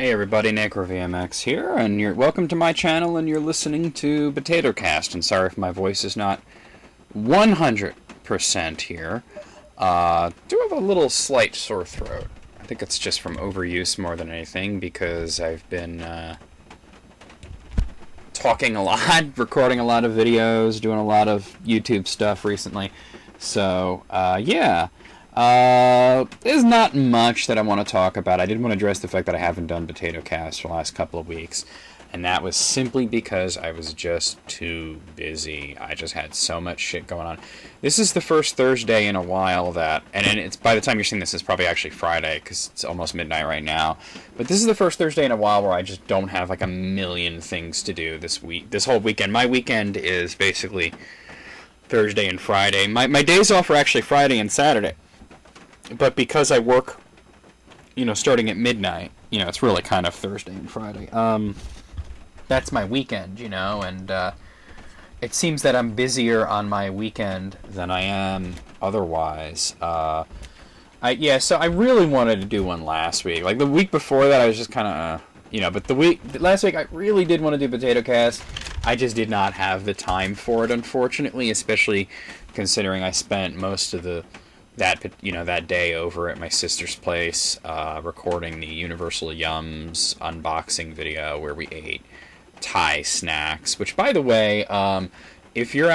Hey everybody, NecroVMX here, and you're welcome to my channel, and you're listening to PotatoCast. And sorry if my voice is not 100% here. Do have a little slight sore throat. I think it's just from overuse more than anything, because I've been talking a lot, recording a lot of videos, doing a lot of YouTube stuff recently. So, yeah. There's not much that I want to talk about. I did want to address the fact that I haven't done PotatoCast for the last couple of weeks, and that was simply because I was just too busy. I just had so much shit going on. This is the first Thursday in a while that, and it's by the time you're seeing this, it's probably actually Friday, because it's almost midnight right now, but this is the first Thursday in a while where I just don't have like a million things to do this week, this whole weekend. My weekend is basically Thursday and Friday. My days off are actually Friday and Saturday. But because I work, starting at midnight, it's really kind of Thursday and Friday. That's my weekend, and it seems that I'm busier on my weekend than I am otherwise. So I really wanted to do one last week. Like the week before that, I was just kind of, but last week I really did want to do PotatoCast. I just did not have the time for it, unfortunately, especially considering I spent most of that day over at my sister's place, recording the Universal Yums unboxing video where we ate Thai snacks. Which, by the way, if you're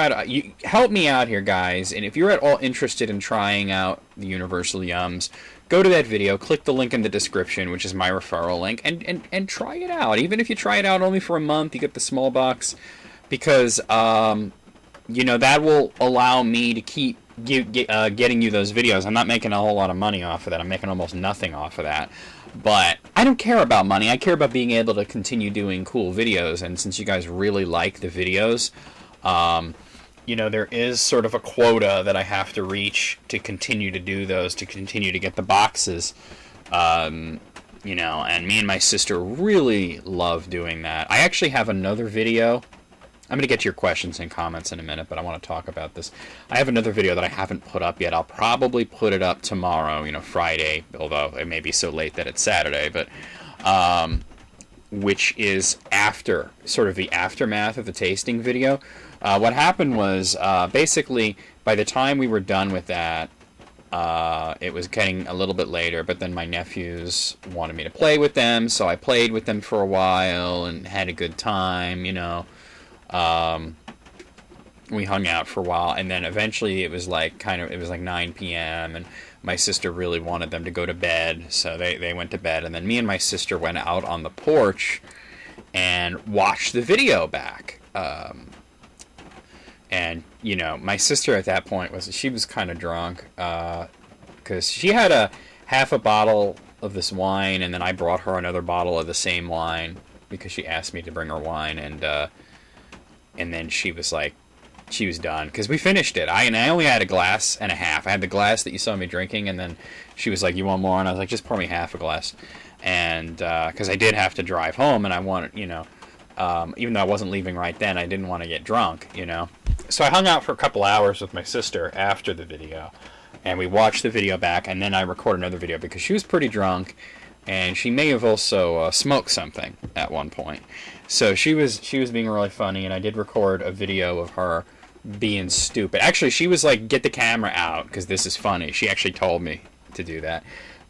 help me out here, guys, and if you're at all interested in trying out the Universal Yums, go to that video, click the link in the description, which is my referral link, and try it out. Even if you try it out only for a month, you get the small box, because that will allow me to keep getting you those videos. I'm not making a whole lot of money off of that. I'm making almost nothing off of that. But I don't care about money. I care about being able to continue doing cool videos. And since you guys really like the videos, there is sort of a quota that I have to reach to continue to do those, to continue to get the boxes. And me and my sister really love doing that. I actually have another video. I'm going to get to your questions and comments in a minute, but I want to talk about this. I have another video that I haven't put up yet. I'll probably put it up tomorrow, Friday, although it may be so late that it's Saturday, but which is after, sort of the aftermath of the tasting video. What happened was, basically, by the time we were done with that, it was getting a little bit later, but then my nephews wanted me to play with them, so I played with them for a while and had a good time, we hung out for a while, and then eventually it was like 9 p.m. and my sister really wanted them to go to bed, so they went to bed, and then me and my sister went out on the porch and watched the video back. And my sister at that point was kind of drunk, because she had a half a bottle of this wine, and then I brought her another bottle of the same wine because she asked me to bring her wine, and then she was done, because we finished it. I only had a glass and a half. I had the glass that you saw me drinking, and then she was like, "You want more?" And I was like, "Just pour me half a glass." And because I did have to drive home, and I wanted, even though I wasn't leaving right then, I didn't want to get drunk, So I hung out for a couple hours with my sister after the video, and we watched the video back, and then I recorded another video because she was pretty drunk, and she may have also smoked something at one point. So she was being really funny, and I did record a video of her being stupid. Actually, she was like, "Get the camera out, because this is funny." She actually told me to do that.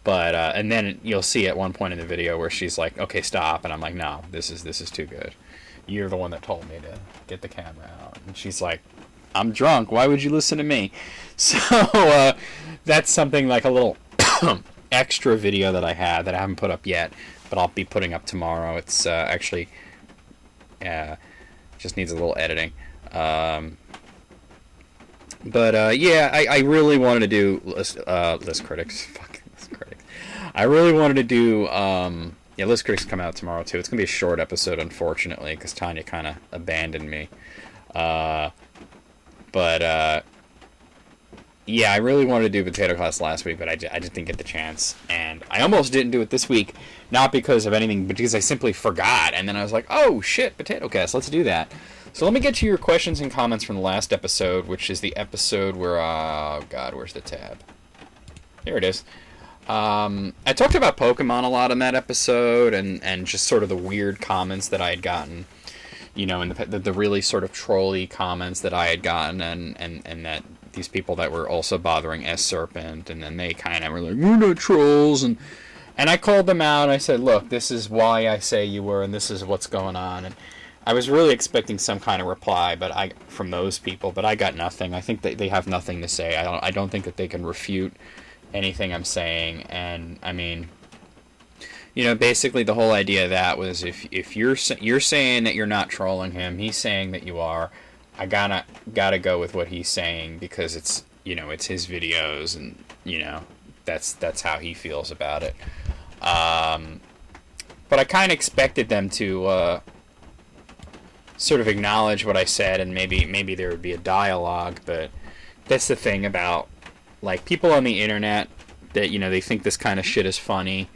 But and then you'll see at one point in the video where she's like, "Okay, stop," and I'm like, "No, this is too good. You're the one that told me to get the camera out." And she's like, "I'm drunk. Why would you listen to me?" So that's something like a little extra video that I had that I haven't put up yet, but I'll be putting up tomorrow. It's actually just needs a little editing. I really wanted to do List Critics. Fucking List Critics. I really wanted to do List Critics come out tomorrow too. It's gonna be a short episode, unfortunately, because Tanya kind of abandoned me. I really wanted to do PotatoCast last week, but I just didn't get the chance, and I almost didn't do it this week, not because of anything, but because I simply forgot, and then I was like, "Oh shit, PotatoCast, let's do that." So let me get to your questions and comments from the last episode, which is the episode where, oh god, where's the tab? Here it is. I talked about Pokemon a lot in that episode, and just sort of the weird comments that I had gotten, you know, and the really sort of trolly comments that I had gotten, and that these people that were also bothering S Serpent, and then they kind of were like, we're not trolls, and I called them out, and I said, look, this is why I say you were, and this is what's going on, and I was really expecting some kind of reply, from those people, but I got nothing. I think they have nothing to say. I don't think that they can refute anything I'm saying, and I mean, you know, basically the whole idea of that was if you're saying that you're not trolling him, he's saying that you are. I gotta go with what he's saying because it's, you know, it's his videos, and you know, that's how he feels about it. But I kind of expected them to sort of acknowledge what I said, and maybe there would be a dialogue. But that's the thing about, like, people on the internet, that, you know, they think this kind of shit is funny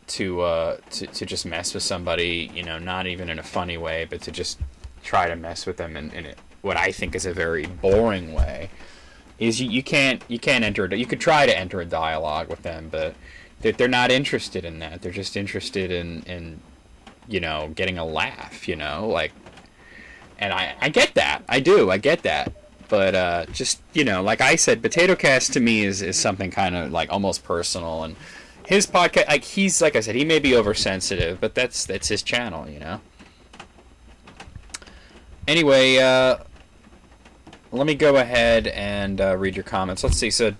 to just mess with somebody, you know, not even in a funny way, but to just try to mess with them in what I think is a very boring way. Is you can't enter, you could try to enter a dialogue with them, but they're not interested in that. They're just interested in you know, getting a laugh, you know, like, and I get that. I get that. But just, you know, like I said, PotatoCast to me is something kind of like almost personal, and his podcast, like, he's, like I said, he may be oversensitive, but that's his channel, you know. Anyway, let me go ahead and read your comments. Let's see. So,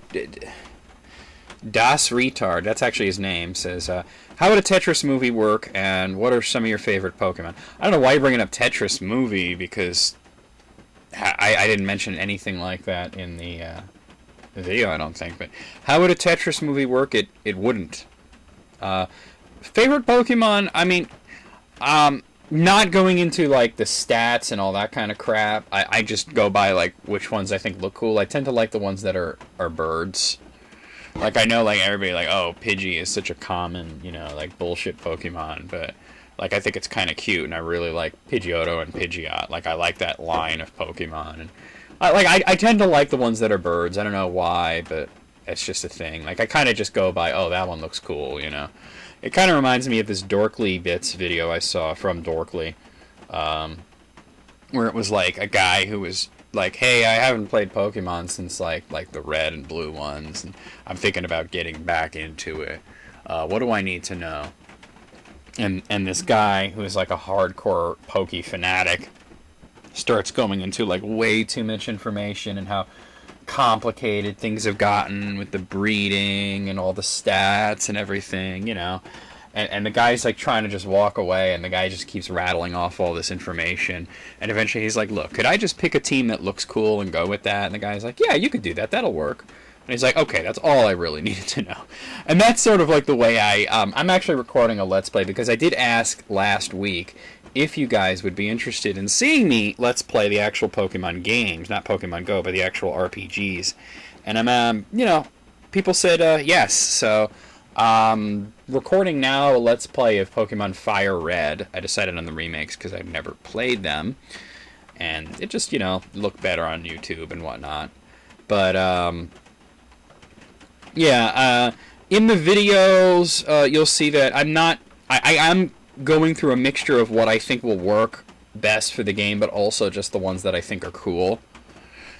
Das Retard, that's actually his name, says, how would a Tetris movie work, and what are some of your favorite Pokemon? I don't know why you're bringing up Tetris movie, because I didn't mention anything like that in the video, I don't think. But how would a Tetris movie work? It wouldn't. Favorite Pokemon? I mean, not going into like the stats and all that kind of crap. I just go by like which ones I think look cool. I tend to like the ones that are birds. Like, I know, like, everybody, like, oh, Pidgey is such a common, you know, like, bullshit Pokemon, but, like, I think it's kind of cute, and I really like Pidgeotto and Pidgeot. Like, I like that line of Pokemon, and, I tend to like the ones that are birds. I don't know why, but it's just a thing. Like, I kind of just go by, oh, that one looks cool, you know. It kind of reminds me of this Dorkly Bits video I saw from Dorkly, where it was, like, a guy who was like, hey, I haven't played Pokemon since like the red and blue ones, and I'm thinking about getting back into it. What do I need to know? And this guy, who is like a hardcore Poke fanatic, starts going into like way too much information and how complicated things have gotten with the breeding and all the stats and everything, you know. And the guy's like trying to just walk away, and the guy just keeps rattling off all this information. And eventually he's like, look, could I just pick a team that looks cool and go with that? And the guy's like, yeah, you could do that. That'll work. And he's like, okay, that's all I really needed to know. And that's sort of like the way I'm actually recording a Let's Play, because I did ask last week if you guys would be interested in seeing me Let's Play the actual Pokemon games, not Pokemon Go, but the actual RPGs. And I'm, you know, people said yes, so recording now a Let's Play of Pokemon Fire Red. I decided on the remakes because I've never played them, and it just, you know, looked better on YouTube and whatnot. But yeah, in the videos you'll see that I'm going through a mixture of what I think will work best for the game, but also just the ones that I think are cool.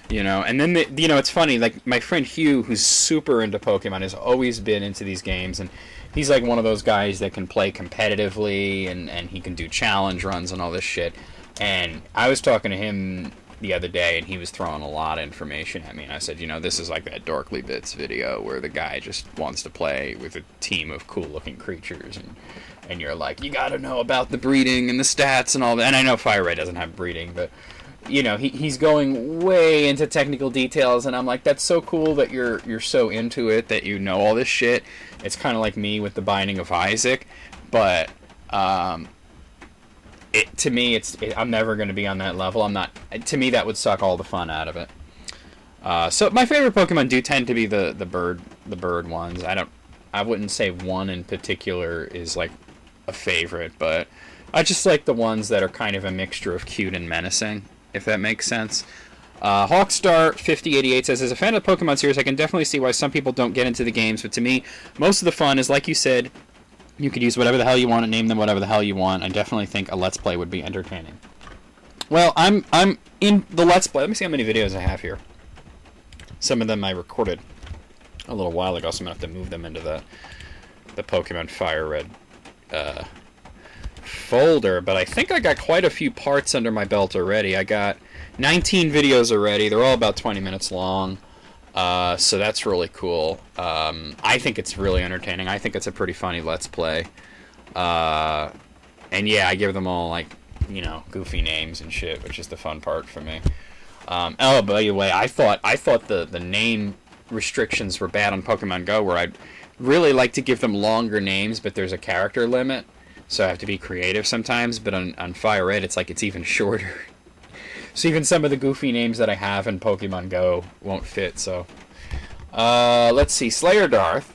You know, and then, you know, it's funny, like, my friend Hugh, who's super into Pokemon, has always been into these games, and he's, like, one of those guys that can play competitively, and he can do challenge runs and all this shit, and I was talking to him the other day, and he was throwing a lot of information at me, and I said, you know, this is like that Dorkly Bits video, where the guy just wants to play with a team of cool-looking creatures, and you're like, you gotta know about the breeding and the stats and all that, and I know Fire Red doesn't have breeding, but you know, he's going way into technical details, and I'm like, that's so cool that you're so into it, that you know all this shit. It's kind of like me with the Binding of Isaac, but to me, I'm never going to be on that level. I'm not. To me, that would suck all the fun out of it. So my favorite Pokemon do tend to be the bird ones. I wouldn't say one in particular is like a favorite, but I just like the ones that are kind of a mixture of cute and menacing, if that makes sense. Hawkstar5088 says, as a fan of the Pokemon series, I can definitely see why some people don't get into the games, but to me, most of the fun is, like you said, you could use whatever the hell you want and name them whatever the hell you want. I definitely think a Let's Play would be entertaining. Well, I'm in the Let's Play. Let me see how many videos I have here. Some of them I recorded a little while ago, so I'm going to have to move them into the Pokemon Fire Red folder, but I think I got quite a few parts under my belt already. I got 19 videos already. They're all about 20 minutes long, so that's really cool. I think it's really entertaining. I think it's a pretty funny Let's Play. And yeah, I give them all, like, you know, goofy names and shit, which is the fun part for me. Oh, by the way, I thought the name restrictions were bad on Pokemon Go, where I'd really like to give them longer names, but there's a character limit, so I have to be creative sometimes. But on Fire Red, it's like it's even shorter. So even some of the goofy names that I have in Pokemon Go won't fit. So let's see, Slayer Darth.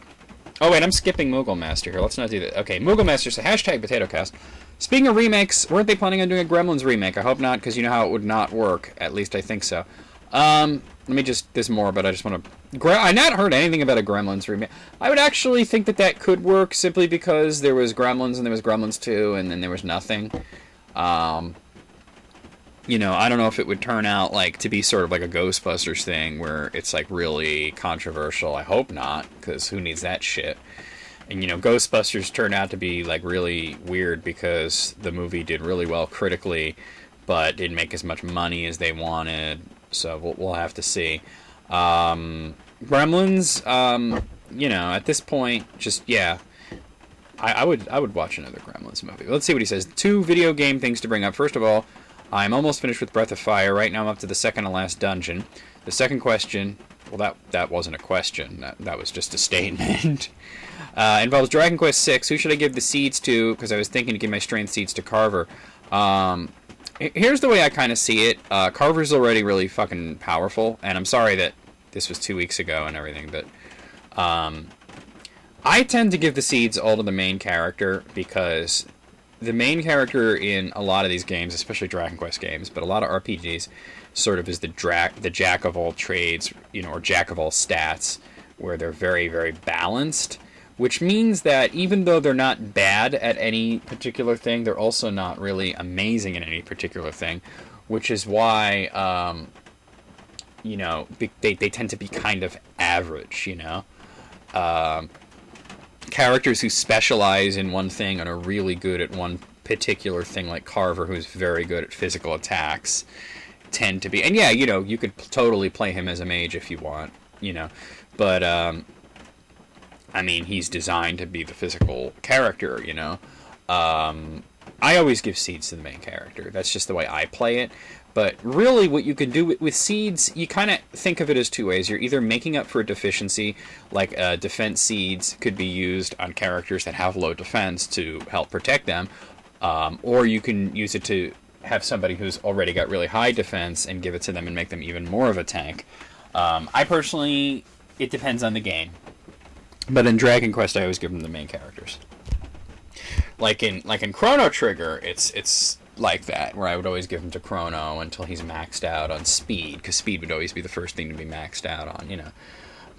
Oh wait, I'm skipping Moogle Master here. Let's not do that. Okay, Moogle Master says #PotatoCast. Speaking of remakes, weren't they planning on doing a Gremlins remake? I hope not, because you know how it would not work. At least I think so. Let me just... There's more, but I just want to... I've not heard anything about a Gremlins remake. I would actually think that could work, simply because there was Gremlins and there was Gremlins 2, and then there was nothing. You know, I don't know if it would turn out like to be sort of like a Ghostbusters thing, where it's like really controversial. I hope not, because who needs that shit? And, you know, Ghostbusters turned out to be, like, really weird because the movie did really well critically, but didn't make as much money as they wanted, so we'll have to see. Gremlins, you know, at this point, just, yeah, I would watch another Gremlins movie. Let's see what he says. 2 video game things to bring up. First of all, I'm almost finished with Breath of Fire. Right now I'm up to the second to last dungeon. The second question... Well, that wasn't a question. That was just a statement. Involves Dragon Quest VI. Who should I give the seeds to? Because I was thinking to give my strength seeds to Carver. Here's the way I kind of see it. Carver's already really fucking powerful, and I'm sorry that this was 2 weeks ago and everything, but I tend to give the seeds all to the main character, because the main character in a lot of these games, especially Dragon Quest games, but a lot of RPGs, sort of is the jack of all trades, you know, or jack of all stats, where they're very, very balanced, which means that even though they're not bad at any particular thing, they're also not really amazing in any particular thing, which is why, you know, they tend to be kind of average, you know. Characters who specialize in one thing and are really good at one particular thing, like Carver, who's very good at physical attacks, tend to be... And yeah, you know, you could totally play him as a mage if you want, you know. But, I mean, he's designed to be the physical character, you know. I always give seeds to the main character. That's just the way I play it. But really, what you can do with seeds, you kind of think of it as 2 ways. You're either making up for a deficiency, like defense seeds could be used on characters that have low defense to help protect them, or you can use it to have somebody who's already got really high defense and give it to them and make them even more of a tank. I personally, it depends on the game. But in Dragon Quest, I always give them the main characters. Like in Chrono Trigger, it's like that, where I would always give him to Chrono until he's maxed out on speed, because speed would always be the first thing to be maxed out on, you know.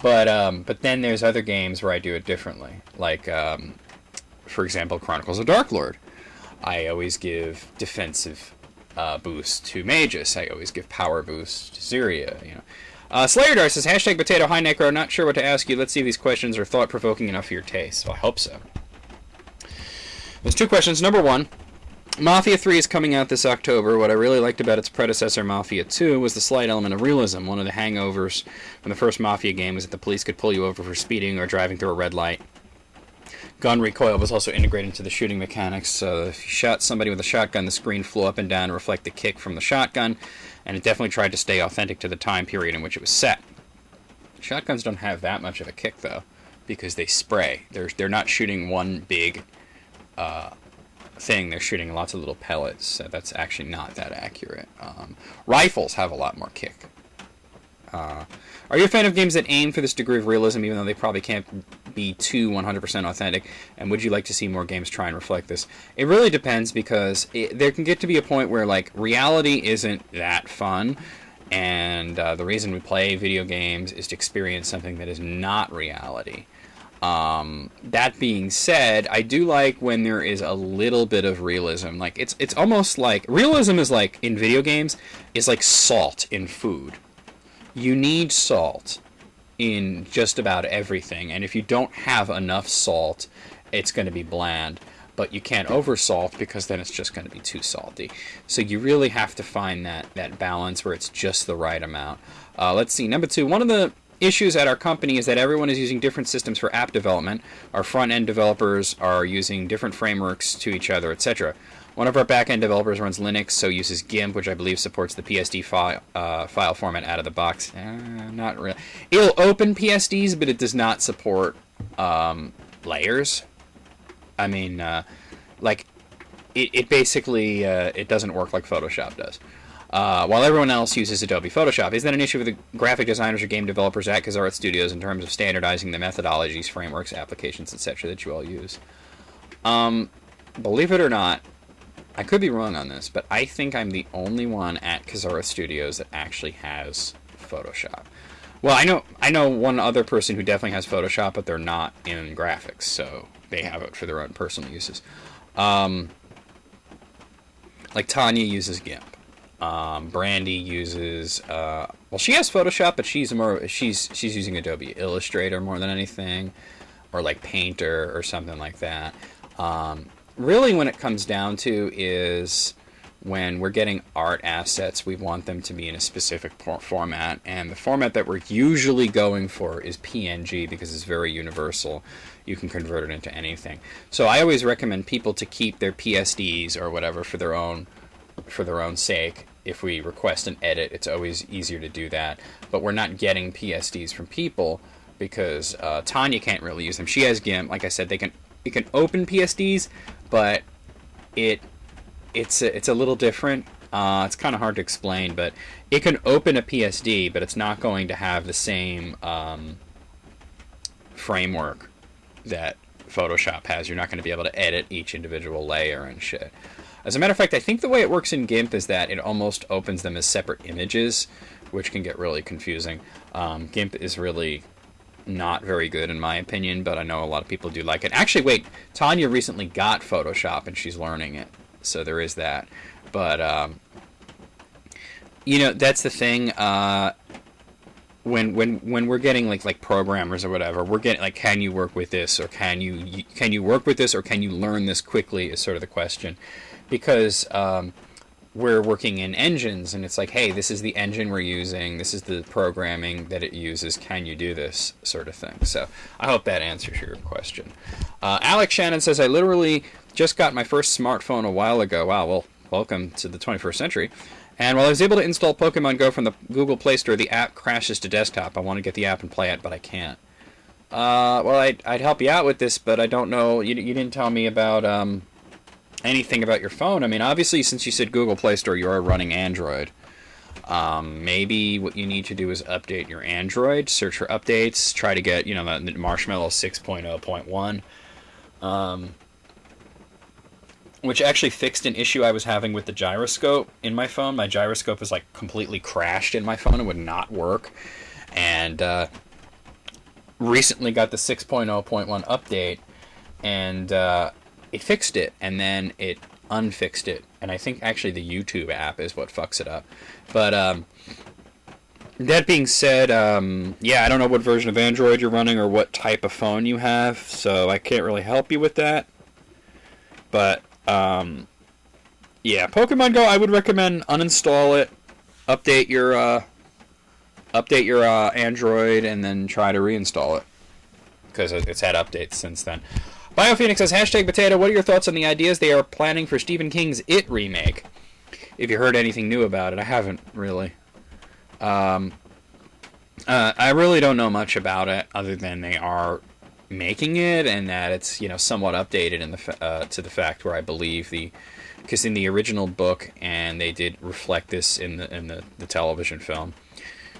But then there's other games where I do it differently, like, for example, Chronicles of Dark Lord. I always give defensive boost to Magus. I always give power boost to Zyria, you know. Slayer Dar says, #potato, hi Necro, not sure what to ask you. Let's see if these questions are thought-provoking enough for your taste. Well, I hope so. There's 2 questions. Number 1, Mafia 3 is coming out this October. What I really liked about its predecessor, Mafia 2, was the slight element of realism. One of the hangovers from the first Mafia game was that the police could pull you over for speeding or driving through a red light. Gun recoil was also integrated into the shooting mechanics, so if you shot somebody with a shotgun, the screen flew up and down to reflect the kick from the shotgun, and it definitely tried to stay authentic to the time period in which it was set. Shotguns don't have that much of a kick, though, because they spray. They're not shooting one big thing, they're shooting lots of little pellets, so that's actually not that accurate. Rifles have a lot more kick. Are you a fan of games that aim for this degree of realism, even though they probably can't be too 100% authentic? And would you like to see more games try and reflect this? It really depends, because there can get to be a point where, like, reality isn't that fun, And the reason we play video games is to experience something that is not reality. That being said, I do like when there is a little bit of realism. Like it's almost like realism is like in video games is like salt in food. You need salt in just about everything, and if you don't have enough salt, it's going to be bland. But you can't oversalt because then it's just going to be too salty. So you really have to find that balance where it's just the right amount. Let's see. Number 2, one of the issues at our company is that everyone is using different systems for app development. Our front-end developers are using different frameworks to each other, etc. One of our back-end developers runs Linux, so uses GIMP, which I believe supports the PSD file format out of the box. Not really. It'll open PSDs, but it does not support layers. I mean, like, it basically, it doesn't work like Photoshop does. While everyone else uses Adobe Photoshop. Is that an issue with the graphic designers or game developers at Kazara Studios in terms of standardizing the methodologies, frameworks, applications, etc. that you all use? Believe it or not, I could be wrong on this, but I think I'm the only one at Kazara Studios that actually has Photoshop. Well, I know one other person who definitely has Photoshop, but they're not in graphics, so they have it for their own personal uses. Like Tanya uses GIMP. Brandy uses well, she has Photoshop, but she's using Adobe Illustrator more than anything, or like Painter or something like that. Really, when it comes down to is when we're getting art assets, we want them to be in a specific format, and the format that we're usually going for is PNG because it's very universal. You can convert it into anything. So I always recommend people to keep their PSDs or whatever for their own sake. If we request an edit, it's always easier to do that. But we're not getting PSDs from people because Tanya can't really use them. She has GIMP. Like I said, you can open PSDs, but it's a little different. It's kind of hard to explain, but it can open a PSD, but it's not going to have the same framework that Photoshop has. You're not going to be able to edit each individual layer and shit. As a matter of fact, I think the way it works in GIMP is that it almost opens them as separate images, which can get really confusing. GIMP is really not very good in my opinion, but I know a lot of people do like it. Actually, wait, Tanya recently got Photoshop and she's learning it, so there is that. But you know, that's the thing. When we're getting like programmers or whatever, we're getting like, can you work with this, or can you work with this, or can you learn this quickly is sort of the question, because we're working in engines, and it's like, hey, this is the engine we're using, this is the programming that it uses, can you do this, sort of thing. So I hope that answers your question. Alex Shannon says, I literally just got my first smartphone a while ago. Wow, well, welcome to the 21st century. And while I was able to install Pokemon Go from the Google Play Store, the app crashes to desktop. I want to get the app and play it, but I can't. Well, I'd help you out with this, but I don't know. You didn't tell me about anything about your phone. I mean, obviously, since you said Google Play Store, you are running Android. Maybe what you need to do is update your Android, search for updates, try to get, the Marshmallow 6.0.1, which actually fixed an issue I was having with the gyroscope in my phone. My gyroscope is like completely crashed in my phone. It would not work. And recently got the 6.0.1 update, and it fixed it, and then it unfixed it. And I think actually the YouTube app is what fucks it up. But that being said, yeah, I don't know what version of Android you're running or what type of phone you have, so I can't really help you with that. But yeah, Pokemon Go, I would recommend uninstall it, update your Android, and then try to reinstall it, because it's had updates since then. BioPhoenix says, #potato, what are your thoughts on the ideas they are planning for Stephen King's It remake? If you heard anything new about it, I haven't really. I really don't know much about it, other than they are making it, and that it's somewhat updated in to the fact where I believe because in the original book, and they did reflect this in the television film,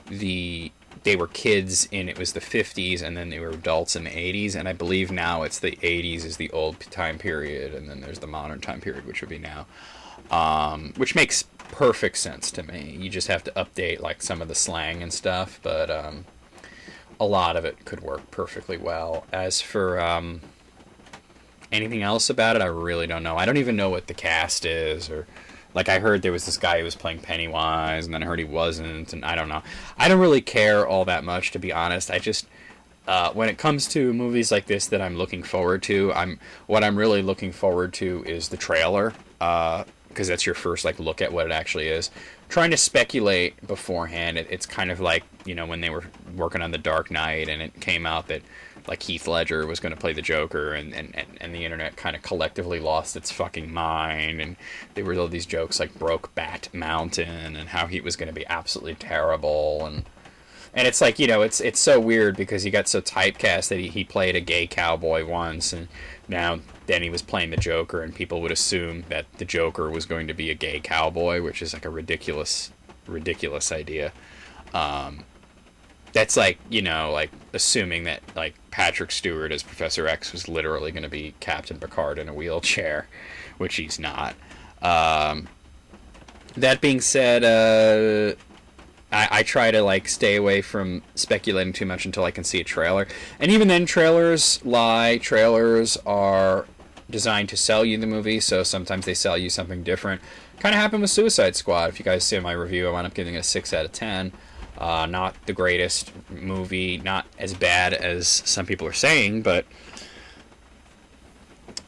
they were kids it was the 50s, and then they were adults in the 80s, and I believe now it's the 80s is the old time period, and then there's the modern time period, which would be now, which makes perfect sense to me. You just have to update like some of the slang and stuff, but a lot of it could work perfectly well. As for anything else about it, I really don't know. I don't even know what the cast is, or like I heard there was this guy who was playing Pennywise, and then I heard he wasn't, and I don't know. I don't really care all that much, to be honest. I just when it comes to movies like this that I'm looking forward to, what I'm really looking forward to is the trailer, because that's your first like look at what it actually is. Trying to speculate beforehand, it's kind of like, you know, when they were working on The Dark Knight and it came out that like Heath Ledger was going to play the Joker, and the internet kind of collectively lost its fucking mind, and there were all these jokes like Brokeback Mountain and how he was going to be absolutely terrible, and it's like, you know, it's so weird because he got so typecast that he played a gay cowboy once, and then he was playing the Joker, and people would assume that the Joker was going to be a gay cowboy, which is like a ridiculous idea. That's like, you know, like assuming that like Patrick Stewart as Professor X was literally going to be Captain Picard in a wheelchair, which he's not. That being said, I try to like stay away from speculating too much until I can see a trailer. And even then, trailers lie. Trailers are designed to sell you the movie, so sometimes they sell you something different. Kind of happened with Suicide Squad. If you guys see my review, I wound up giving it a 6 out of 10. Not the greatest movie, not as bad as some people are saying, but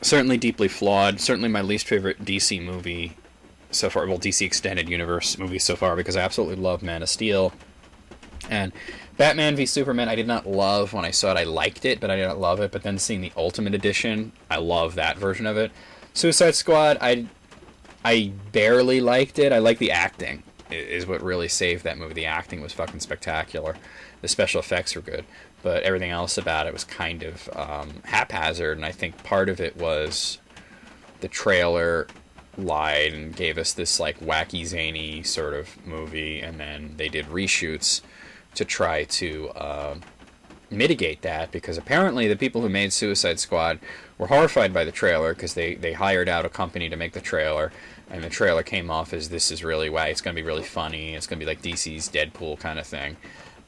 certainly deeply flawed. Certainly my least favorite DC movie so far. Well, DC Extended Universe movie so far, because I absolutely love Man of Steel. And Batman v Superman I did not love when I saw it. I liked it, but I didn't love it. But then seeing the Ultimate Edition, I love that version of it. Suicide Squad, I barely liked it. I like the acting. Is what really saved that movie. The acting was fucking spectacular. The special effects were good, but everything else about it was kind of haphazard, and I think part of it was the trailer lied and gave us this like wacky, zany sort of movie, and then they did reshoots to try to mitigate that, because apparently the people who made Suicide Squad were horrified by the trailer, because they hired out a company to make the trailer, and the trailer came off as, this is really wacky, it's going to be really funny, it's going to be like DC's Deadpool kind of thing.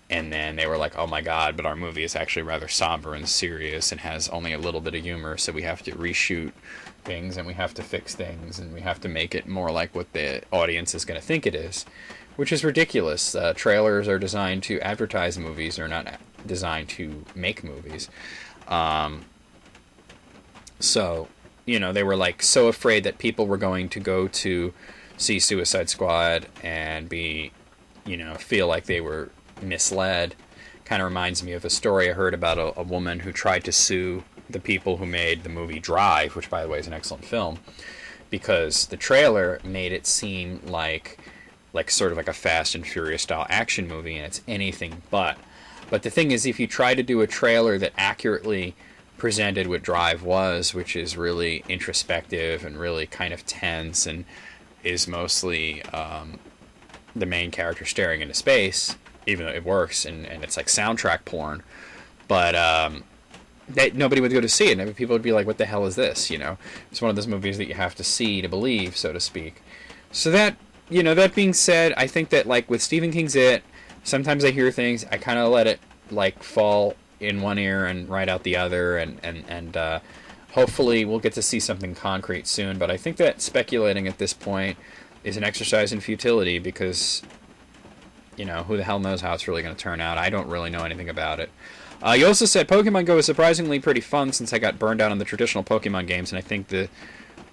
And then they were like, oh my god, but our movie is actually rather somber and serious and has only a little bit of humor, so we have to reshoot things and we have to fix things and we have to make it more like what the audience is going to think it is, which is ridiculous. Trailers are designed to advertise movies, they're not designed to make movies. So, you know, they were like so afraid that people were going to go to see Suicide Squad and be, you know, feel like they were misled. Kind of reminds me of a story I heard about a woman who tried to sue the people who made the movie Drive, which by the way is an excellent film, because the trailer made it seem like sort of like a Fast and Furious style action movie, and it's anything but. But the thing is, if you try to do a trailer that accurately presented what Drive was, which is really introspective and really kind of tense and is mostly the main character staring into space, even though it works, and it's like soundtrack porn, but nobody would go to see it, and people would be like, what the hell is this, you know? It's one of those movies that you have to see to believe, so to speak. So that, you know, that being said, I think that, like, with Stephen King's It, sometimes I hear things, I kind of let it, like, fall in one ear and right out the other, and hopefully we'll get to see something concrete soon, but I think that speculating at this point is an exercise in futility, because, you know, who the hell knows how it's really going to turn out. I don't really know anything about it. You also said Pokemon Go is surprisingly pretty fun since I got burned out on the traditional Pokemon games, and I think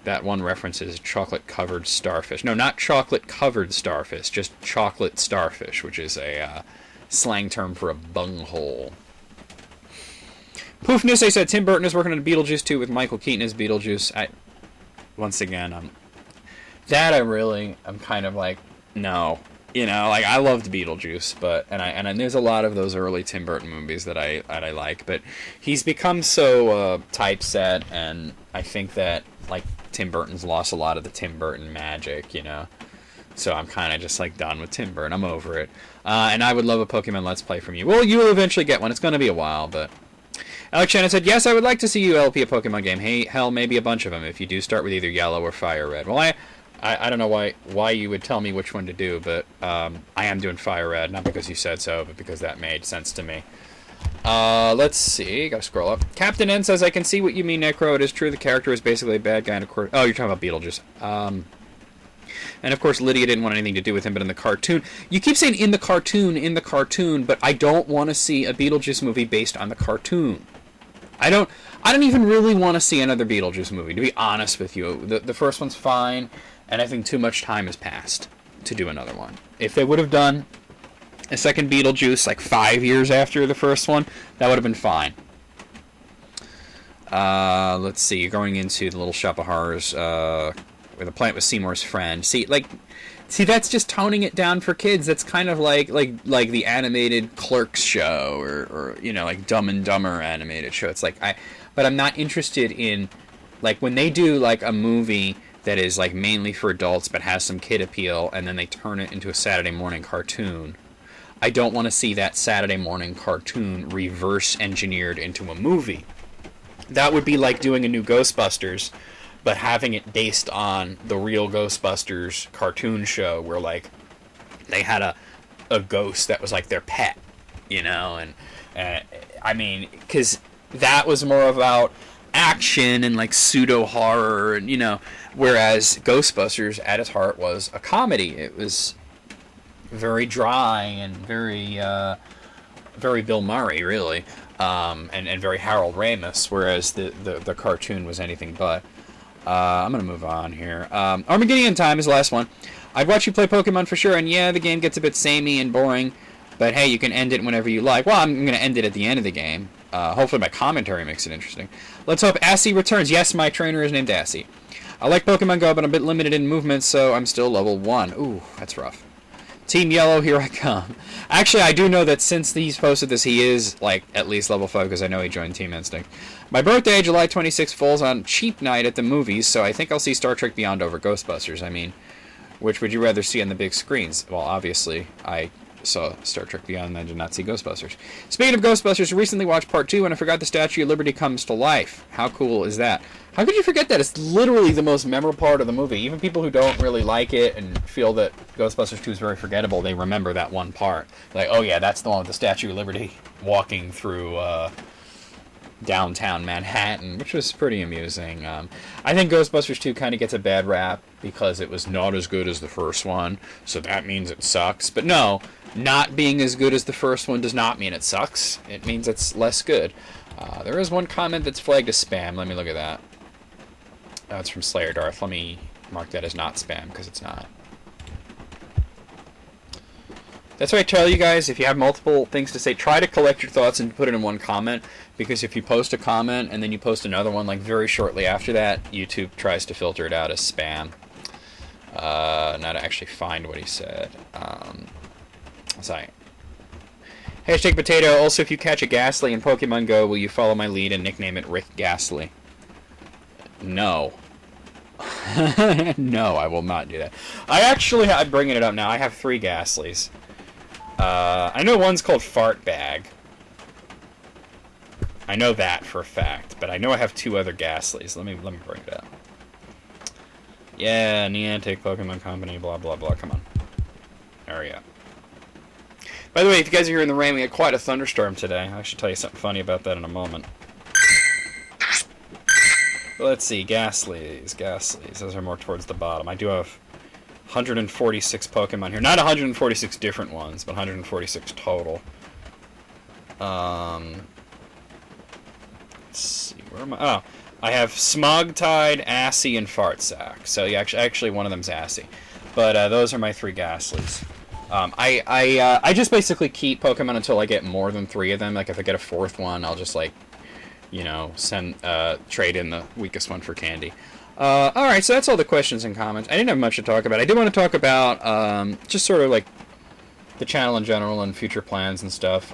that one reference is chocolate-covered starfish. No, not chocolate-covered starfish, just chocolate starfish, which is a slang term for a bunghole. Poofness, I said Tim Burton is working on Beetlejuice 2 with Michael Keaton as Beetlejuice. Once again, I'm kind of like, no. You know, like, I loved Beetlejuice, but and there's a lot of those early Tim Burton movies that I like, but he's become so typeset, and I think that, like, Tim Burton's lost a lot of the Tim Burton magic, you know. So I'm kind of just like done with Tim Burton. I'm over it. And I would love a Pokemon Let's Play from you. Well, you will eventually get one. It's going to be a while, but Alex Shannon said, yes, I would like to see you LP a Pokemon game. Hey, hell, maybe a bunch of them if you do start with either Yellow or Fire Red. Well, I don't know why you would tell me which one to do, but I am doing Fire Red, not because you said so, but because that made sense to me. Let's see. Gotta scroll up. Captain N says, I can see what you mean, Necro. It is true the character is basically a bad guy, and of course... Oh, you're talking about Beetlejuice. And of course, Lydia didn't want anything to do with him, but in the cartoon... You keep saying in the cartoon, but I don't want to see a Beetlejuice movie based on the cartoon. I don't even really want to see another Beetlejuice movie, to be honest with you. The first one's fine, and I think too much time has passed to do another one. If they would have done a second Beetlejuice like 5 years after the first one, that would have been fine. Let's see, going into the Little Shop of Horrors, where the plant was Seymour's friend. See, that's just toning it down for kids. That's kind of like the animated Clerks show, or you know, like Dumb and Dumber animated show. It's like but I'm not interested in, like, when they do like a movie that is like mainly for adults but has some kid appeal, and then they turn it into a Saturday morning cartoon. I don't want to see that Saturday morning cartoon reverse engineered into a movie. That would be like doing a new Ghostbusters, but having it based on the real Ghostbusters cartoon show, where like they had a ghost that was like their pet, you know, and I mean, because that was more about action and like pseudo horror, and you know, whereas Ghostbusters at its heart was a comedy. It was very dry and very Bill Murray, really, and very Harold Ramis, whereas the cartoon was anything but. I'm going to move on here. Armageddon Time is the last one. I'd watch you play Pokemon for sure, and yeah, the game gets a bit samey and boring, but hey, you can end it whenever you like. Well, I'm going to end it at the end of the game. Hopefully my commentary makes it interesting. Let's hope Assy returns. Yes, my trainer is named Assy. I like Pokemon Go, but I'm a bit limited in movement, so I'm still level 1. Ooh, that's rough. Team Yellow, here I come. Actually, I do know that since he's posted this, he is, like, at least level 5, because I know he joined Team Instinct. My birthday, July 26th, falls on cheap night at the movies, so I think I'll see Star Trek Beyond over Ghostbusters. I mean, which would you rather see on the big screens? Well, obviously, I saw Star Trek Beyond and I did not see Ghostbusters. Speaking of Ghostbusters, I recently watched Part 2, and I forgot the Statue of Liberty comes to life. How cool is that? How could you forget that? It's literally the most memorable part of the movie. Even people who don't really like it and feel that Ghostbusters 2 is very forgettable, they remember that one part. Like, oh yeah, that's the one with the Statue of Liberty walking through downtown Manhattan, which was pretty amusing. I think Ghostbusters 2 kind of gets a bad rap because it was not as good as the first one, so that means it sucks. But no, not being as good as the first one does not mean it sucks. It means it's less good. There is one comment that's flagged as spam. Let me look at that. It's from Slayer Darth. Let me mark that as not spam, because it's not. That's why I tell you guys, if you have multiple things to say, try to collect your thoughts and put it in one comment, because if you post a comment and then you post another one like very shortly after that, YouTube tries to filter it out as spam. Now to actually find what he said. Sorry. Hashtag potato. Also, if you catch a Ghastly in Pokemon Go, will you follow my lead and nickname it Rick Ghastly? No. No, I will not do that. I'm bringing it up now. I have 3 Ghastlies. I know one's called Fart Bag. I know that for a fact, but I know I have 2 other Ghastlies. Let me bring it up. Yeah, Niantic, Pokemon Company, blah, blah, blah. Come on. There we go. By the way, if you guys are hearing the rain, we had quite a thunderstorm today. I should tell you something funny about that in a moment. Let's see, Ghastlies. Those are more towards the bottom. I do have 146 Pokemon here. Not 146 different ones, but 146 total. Let's see, where am I? Oh, I have Smogtide, Assy, and Fartsack. So yeah, actually one of them's Assy. But those are my 3 Ghastlies. I just basically keep Pokemon until I get more than 3 of them. Like if I get a 4th one, I'll just like, you know, trade in the weakest one for candy. Alright, so that's all the questions and comments. I didn't have much to talk about. I did want to talk about just sort of like the channel in general and future plans and stuff.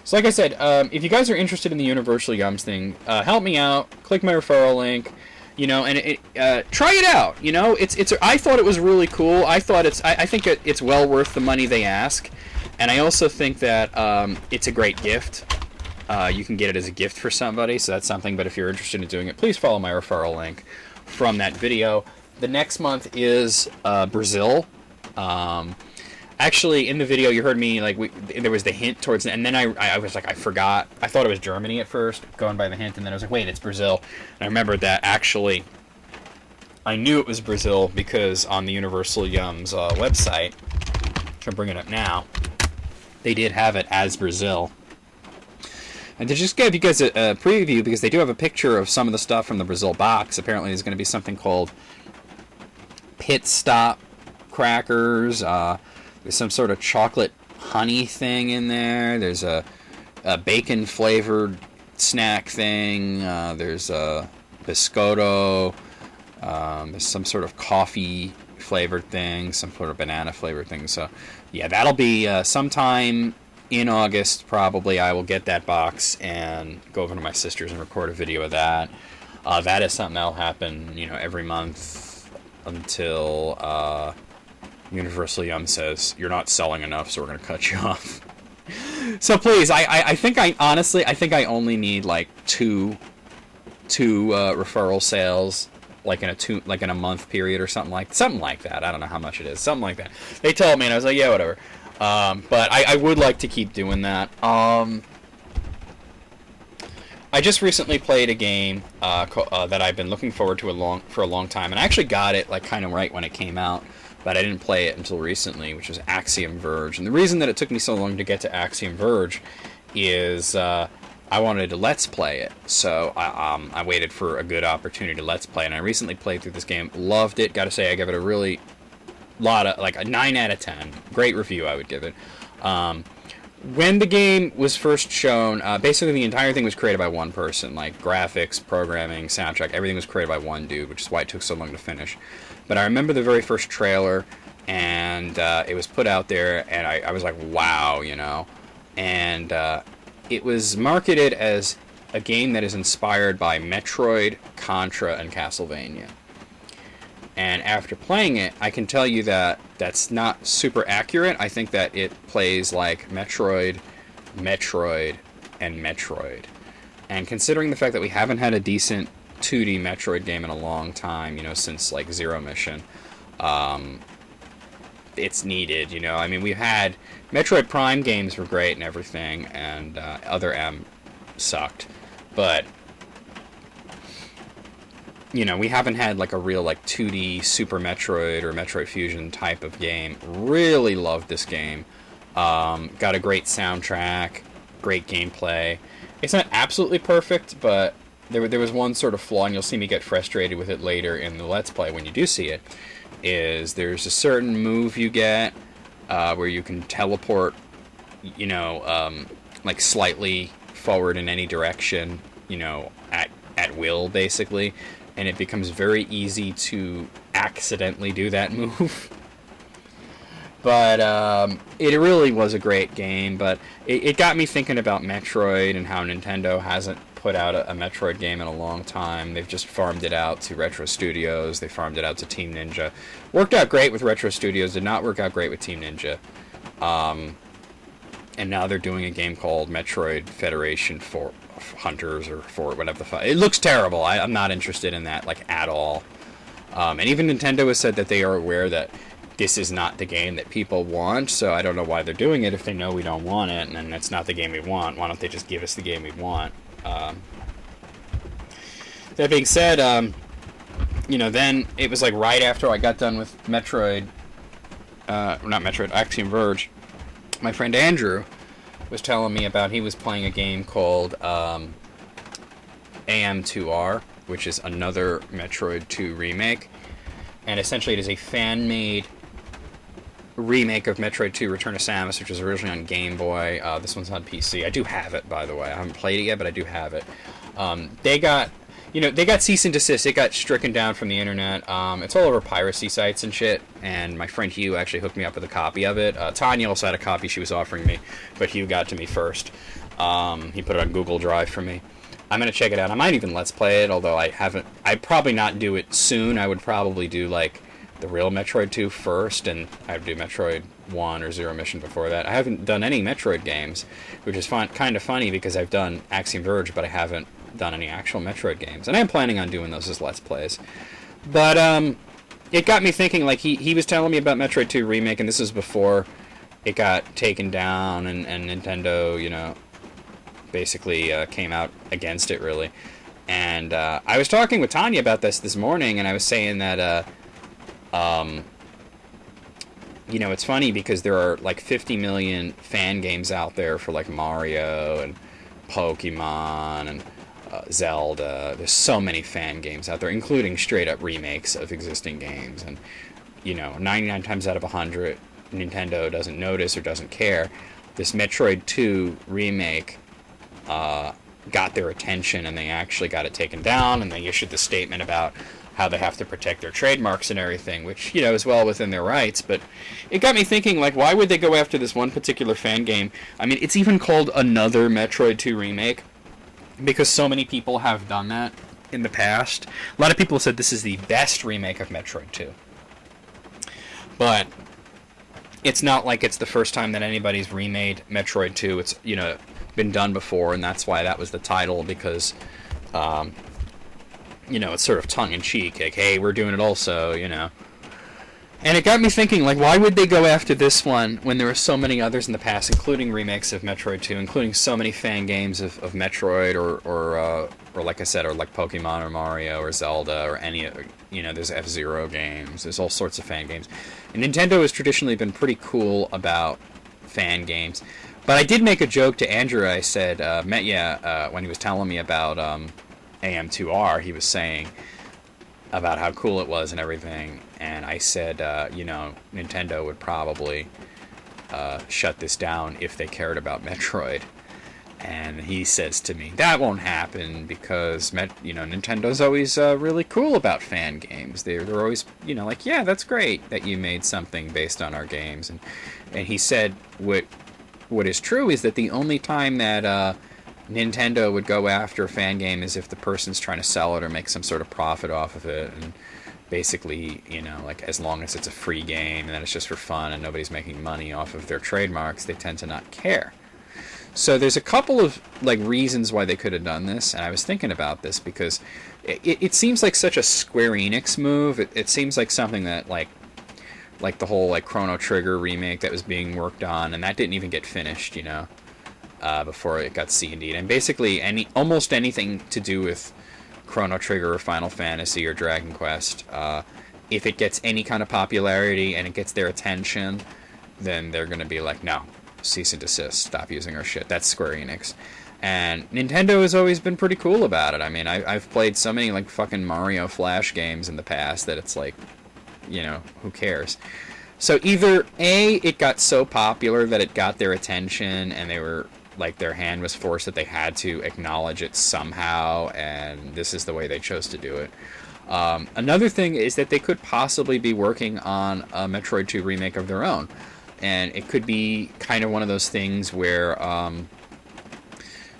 So like I said, if you guys are interested in the Universal Yums thing, help me out. Click my referral link. You know, and try it out. You know, I thought it was really cool. I think it's well worth the money they ask, and I also think that it's a great gift. You can get it as a gift for somebody, so that's something. But if you're interested in doing it, please follow my referral link from that video. the next month is Brazil. Actually, in the video, you heard me, like, there was the hint towards, and then I was like, I forgot. I thought it was Germany at first, going by the hint, and then I was like, wait, it's Brazil. And I remembered that, actually, I knew it was Brazil because on the Universal Yums website, which I'm bringing up now, they did have it as Brazil. And to just give you guys a preview, because they do have a picture of some of the stuff from the Brazil box, apparently there's going to be something called Pit Stop crackers. There's some sort of chocolate honey thing in there. There's a bacon-flavored snack thing. There's a biscotto. There's some sort of coffee-flavored thing. Some sort of banana-flavored thing. So, yeah, that'll be sometime in August, probably. I will get that box and go over to my sister's and record a video of that. That is something that'll happen, every month until Universal Yum says, you're not selling enough, so we're going to cut you off. So please, I think I only need like two referral sales, like in a month period or something like that. I don't know how much it is, something like that. They told me, and I was like, yeah, whatever. But I would like to keep doing that. I just recently played a game that I've been looking forward to for a long time, and I actually got it like kind of right when it came out. But I didn't play it until recently, which was Axiom Verge. And the reason that it took me so long to get to Axiom Verge is I wanted to Let's Play it. So I waited for a good opportunity to Let's Play. And I recently played through this game. Loved it. Gotta say, I give it a like a 9 out of 10. Great review, I would give it. When the game was first shown, basically the entire thing was created by one person. Like graphics, programming, soundtrack, everything was created by one dude, which is why it took so long to finish. But I remember the very first trailer, and it was put out there, and I was like, wow, And it was marketed as a game that is inspired by Metroid, Contra, and Castlevania. And after playing it, I can tell you that that's not super accurate. I think that it plays like Metroid, and Metroid. And considering the fact that we haven't had a decent 2D Metroid game in a long time, since like Zero Mission, it's needed, I mean, we've had Metroid Prime games were great and everything, and Other M sucked, but we haven't had like a real like 2D Super Metroid or Metroid Fusion type of game. Really loved this game. Got a great soundtrack, great gameplay. It's not absolutely perfect, but there was one sort of flaw, and you'll see me get frustrated with it later in the Let's Play when you do see it, is there's a certain move you get where you can teleport, like slightly forward in any direction, at will, basically, and it becomes very easy to accidentally do that move. But it really was a great game, but it got me thinking about Metroid and how Nintendo hasn't put out a Metroid game in a long time. They've just farmed it out to Retro Studios. They farmed it out to Team Ninja. Worked out great with Retro Studios, did not work out great with Team Ninja. And now they're doing a game called Metroid Federation for Hunters or for whatever the fuck. It looks terrible. I'm not interested in that, like, at all. And even Nintendo has said that they are aware that this is not the game that people want, so I don't know why they're doing it if they know we don't want it, and it's not the game we want. Why don't they just give us the game we want? That being said, then it was like right after I got done with Metroid, not Metroid, Axiom Verge, my friend Andrew was telling me about he was playing a game called AM2R, which is another Metroid 2 remake, and essentially it is a fan-made remake of Metroid 2 Return to Samus, which was originally on Game Boy. This one's on PC. I do have it, by the way. I haven't played it yet, but I do have it. They got cease and desist. It got stricken down from the internet. It's all over piracy sites and shit, and my friend Hugh actually hooked me up with a copy of it. Tanya also had a copy she was offering me, but Hugh got to me first. He put it on Google Drive for me. I'm going to check it out. I might even Let's Play it, although I haven't. I'd probably not do it soon. I would probably do, like, the real Metroid 2 first, and I'd do Metroid 1 or Zero Mission before that. I haven't done any Metroid games, which is kind of funny because I've done Axiom Verge, but I haven't done any actual Metroid games. And I am planning on doing those as Let's Plays. But, it got me thinking, like, he was telling me about Metroid 2 Remake, and this is before it got taken down, and Nintendo, you know, basically came out against it, really. And I was talking with Tanya about this morning, and I was saying that, you know, it's funny because there are like 50 million fan games out there for like Mario and Pokemon and Zelda. There's so many fan games out there, including straight up remakes of existing games. And, you know, 99 times out of 100, Nintendo doesn't notice or doesn't care. This Metroid 2 remake got their attention, and they actually got it taken down, and they issued the statement about how they have to protect their trademarks and everything, which, you know, is well within their rights. But it got me thinking, like, why would they go after this one particular fan game? I mean, it's even called another Metroid 2 remake, because so many people have done that in the past. A lot of people said this is the best remake of Metroid 2. But it's not like it's the first time that anybody's remade Metroid 2. It's, you know, been done before, and that's why that was the title, because you know, it's sort of tongue-in-cheek, like, hey, we're doing it also, you know. And it got me thinking, like, why would they go after this one when there were so many others in the past, including remakes of Metroid 2, including so many fan games of Metroid, or like I said, or like Pokemon or Mario or Zelda or any, you know, there's F-Zero games, there's all sorts of fan games. And Nintendo has traditionally been pretty cool about fan games. But I did make a joke to Andrew. I said, when he was telling me about AM2R, he was saying about how cool it was and everything, and I said, you know, Nintendo would probably shut this down if they cared about Metroid. And he says to me, that won't happen because, you know, Nintendo's always really cool about fan games. They're always, you know, like, yeah, that's great that you made something based on our games. And he said what is true is that the only time that Nintendo would go after a fan game is if the person's trying to sell it or make some sort of profit off of it. And basically, you know, like, as long as it's a free game and that it's just for fun and nobody's making money off of their trademarks, they tend to not care. So there's a couple of, like, reasons why they could have done this, and I was thinking about this because it seems like such a Square Enix move. It seems like something that, like the whole, like, Chrono Trigger remake that was being worked on, and that didn't even get finished, you know, before it got C&D'd. And basically almost anything to do with Chrono Trigger or Final Fantasy or Dragon Quest, if it gets any kind of popularity and it gets their attention, then they're going to be like, no, cease and desist, stop using our shit. That's Square Enix. And Nintendo has always been pretty cool about it. I mean, I've played so many, like, fucking Mario Flash games in the past that it's like, you know, who cares? So either A, it got so popular that it got their attention and they were, like, their hand was forced that they had to acknowledge it somehow, and this is the way they chose to do it. Another thing is that they could possibly be working on a Metroid 2 remake of their own. And it could be kind of one of those things where,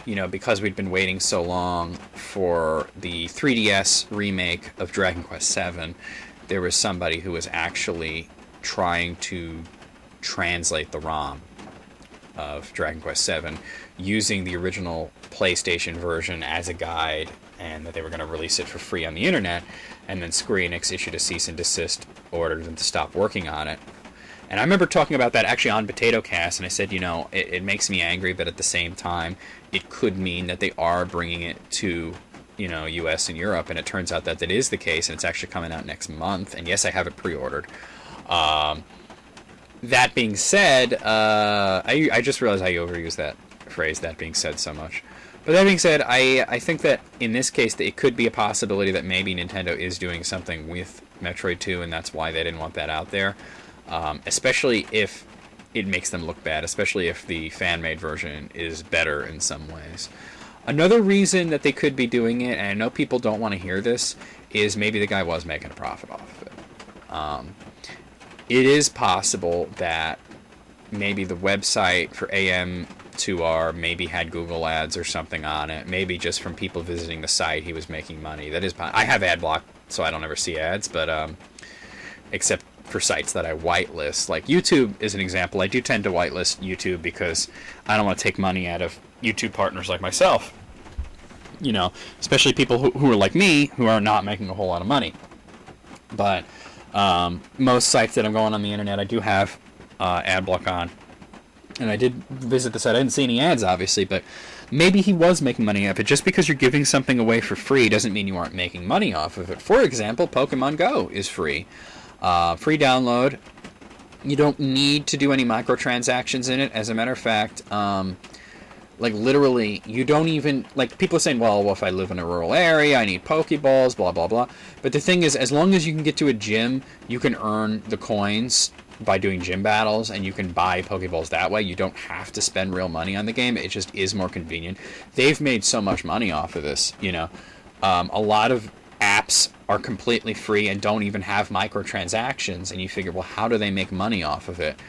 you know, because we'd been waiting so long for the 3DS remake of Dragon Quest VII, there was somebody who was actually trying to translate the ROM of Dragon Quest VII using the original PlayStation version as a guide, and that they were going to release it for free on the internet, and then Square Enix issued a cease and desist order them to stop working on it. And I remember talking about that actually on Potato Cast, and I said, you know, it makes me angry, but at the same time, it could mean that they are bringing it to, you know, US and Europe, and it turns out that is the case, and it's actually coming out next month, and yes, I have it pre-ordered. That being said, I just realized I overused that phrase, that being said, so much. But that being said, I think that in this case, that it could be a possibility that maybe Nintendo is doing something with Metroid 2, and that's why they didn't want that out there. Especially if it makes them look bad, especially if the fan-made version is better in some ways. Another reason that they could be doing it, and I know people don't want to hear this, is maybe the guy was making a profit off of it. It is possible that maybe the website for AM2R maybe had Google ads or something on it. Maybe just from people visiting the site he was making money. That is, I have ad block, so I don't ever see ads, but except for sites that I whitelist. Like YouTube is an example. I do tend to whitelist YouTube because I don't want to take money out of YouTube partners like myself. You know, especially people who are like me, who are not making a whole lot of money. But Most sites that I'm going on the internet, I do have ad block on. And I did visit the site. I didn't see any ads, obviously, but maybe he was making money off it. Just because you're giving something away for free doesn't mean you aren't making money off of it. For example, Pokemon Go is free. Free download. You don't need to do any microtransactions in it. As a matter of fact, like literally, you don't even, like people are saying, well, if I live in a rural area, I need Pokeballs, blah, blah, blah. But the thing is, as long as you can get to a gym, you can earn the coins by doing gym battles, and you can buy Pokeballs that way. You don't have to spend real money on the game. It just is more convenient. They've made so much money off of this, you know. A lot of apps are completely free and don't even have microtransactions, and you figure, well, how do they make money off of it?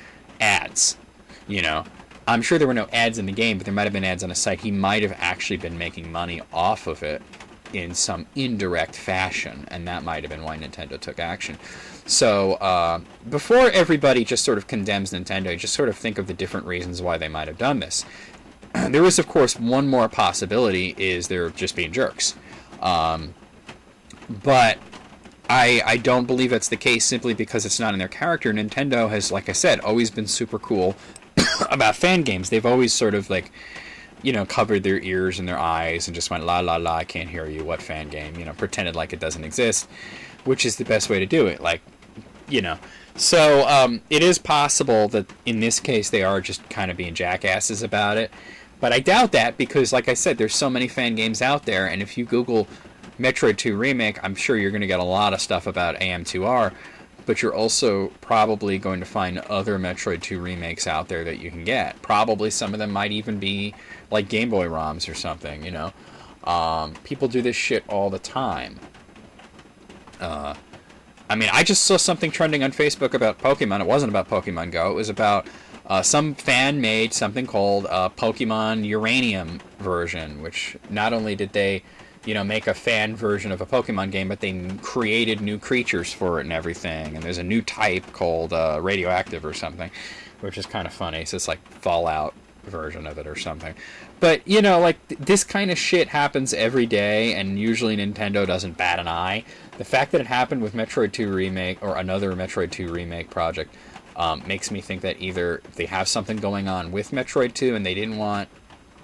Ads, you know. I'm sure there were no ads in the game, but there might have been ads on a site. He might have actually been making money off of it in some indirect fashion, and that might have been why Nintendo took action. So before everybody just sort of condemns Nintendo, just sort of think of the different reasons why they might have done this. There is, of course, one more possibility, is they're just being jerks. But I don't believe that's the case simply because it's not in their character. Nintendo has, like I said, always been super cool about fan games. They've always sort of, like, you know, covered their ears and their eyes and just went, la, la, la, I can't hear you, what fan game? You know, pretended like it doesn't exist, which is the best way to do it. Like, you know. So it is possible that in this case they are just kind of being jackasses about it. But I doubt that because, like I said, there's so many fan games out there, and if you Google Metroid 2 Remake, I'm sure you're going to get a lot of stuff about AM2R, but you're also probably going to find other Metroid 2 remakes out there that you can get. Probably some of them might even be like Game Boy ROMs or something, you know. People do this shit all the time. I mean, I just saw something trending on Facebook about Pokemon. It wasn't about Pokemon Go. It was about some fan made something called Pokemon Uranium version, which not only did they, you know, make a fan version of a Pokemon game, but they created new creatures for it and everything. And there's a new type called Radioactive or something, which is kind of funny. So it's like Fallout version of it or something. But, you know, like, this kind of shit happens every day, and usually Nintendo doesn't bat an eye. The fact that it happened with Metroid 2 Remake, or another Metroid 2 Remake project, makes me think that either they have something going on with Metroid 2 and they didn't want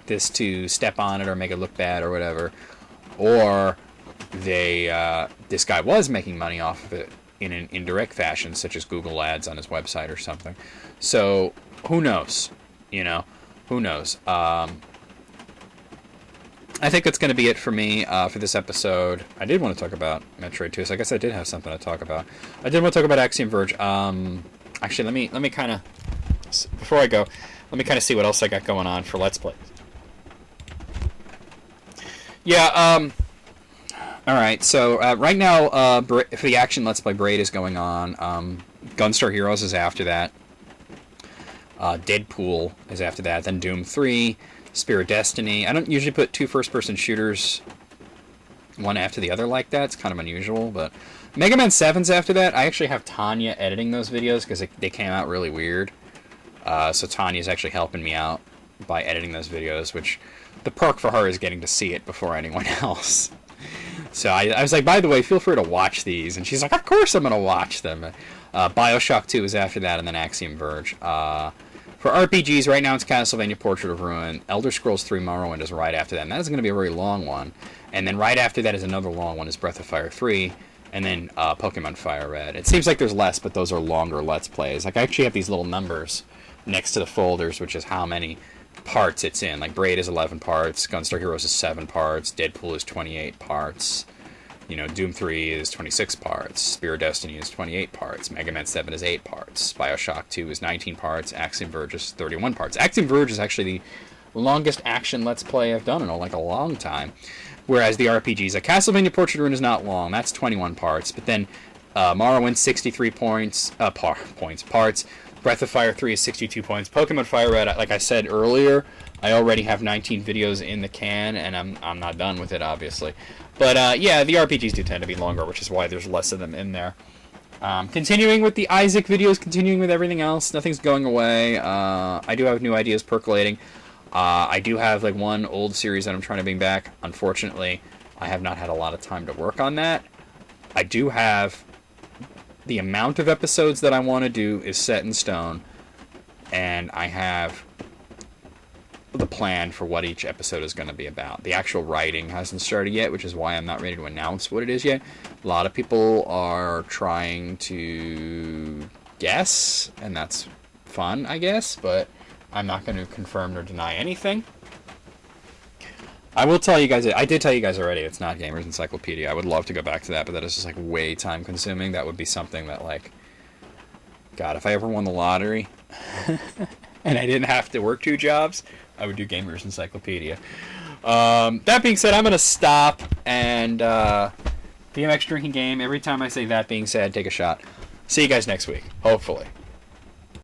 this to step on it or make it look bad or whatever, or they this guy was making money off of it in an indirect fashion, such as Google Ads on his website or something. So, who knows? You know? Who knows? I think that's going to be it for me for this episode. I did want to talk about Metroid 2, so I guess I did have something to talk about. I did want to talk about Axiom Verge. Actually, let me kind of, before I go, let me kind of see what else I got going on for Let's Play. Yeah, alright, so right now, for the Action Let's Play, Braid is going on. Gunstar Heroes is after that. Deadpool is after that. Then Doom 3, Spirit Destiny. I don't usually put two first-person shooters one after the other like that. It's kind of unusual, but Mega Man 7's after that. I actually have Tanya editing those videos because they came out really weird. So Tanya's actually helping me out by editing those videos, which the perk for her is getting to see it before anyone else. So I was like, by the way, feel free to watch these. And she's like, of course I'm going to watch them. Bioshock 2 is after that, and then Axiom Verge. For RPGs, right now it's Castlevania Portrait of Ruin. Elder Scrolls 3 Morrowind is right after that, and that is going to be a very long one. And then right after that is another long one, is Breath of Fire 3, and then Pokemon Fire Red. It seems like there's less, but those are longer Let's Plays. Like, I actually have these little numbers next to the folders, which is how many parts it's in. Like, Braid is 11 parts, Gunstar Heroes is 7 parts, Deadpool is 28 parts, you know, Doom 3 is 26 parts, Spirit Destiny is 28 parts, Mega Man 7 is 8 parts, Bioshock 2 is 19 parts, Axiom Verge is 31 parts. Axiom Verge is actually the longest action Let's Play I've done in like a long time. Whereas the RPGs, like Castlevania Portrait of Ruin is not long, that's 21 parts, but then Morrowind 63 parts, Breath of Fire 3 is 62 points, Pokemon Fire Red, like I said earlier, I already have 19 videos in the can, and I'm not done with it, obviously. But, yeah, the RPGs do tend to be longer, which is why there's less of them in there. Continuing with the Isaac videos, continuing with everything else, nothing's going away. I do have new ideas percolating. I do have, like, one old series that I'm trying to bring back. Unfortunately, I have not had a lot of time to work on that. I do have the amount of episodes that I want to do is set in stone, and I have the plan for what each episode is going to be about. The actual writing hasn't started yet, which is why I'm not ready to announce what it is yet. A lot of people are trying to guess, and that's fun, I guess, but I'm not going to confirm or deny anything. I will tell you guys, I did tell you guys already, it's not Gamers Encyclopedia. I would love to go back to that, but that is just like way time consuming. That would be something that, like, God, if I ever won the lottery and I didn't have to work 2 jobs, I would do Gamers Encyclopedia. That being said, I'm going to stop and BMX drinking game. Every time I say that being said, take a shot. See you guys next week, hopefully.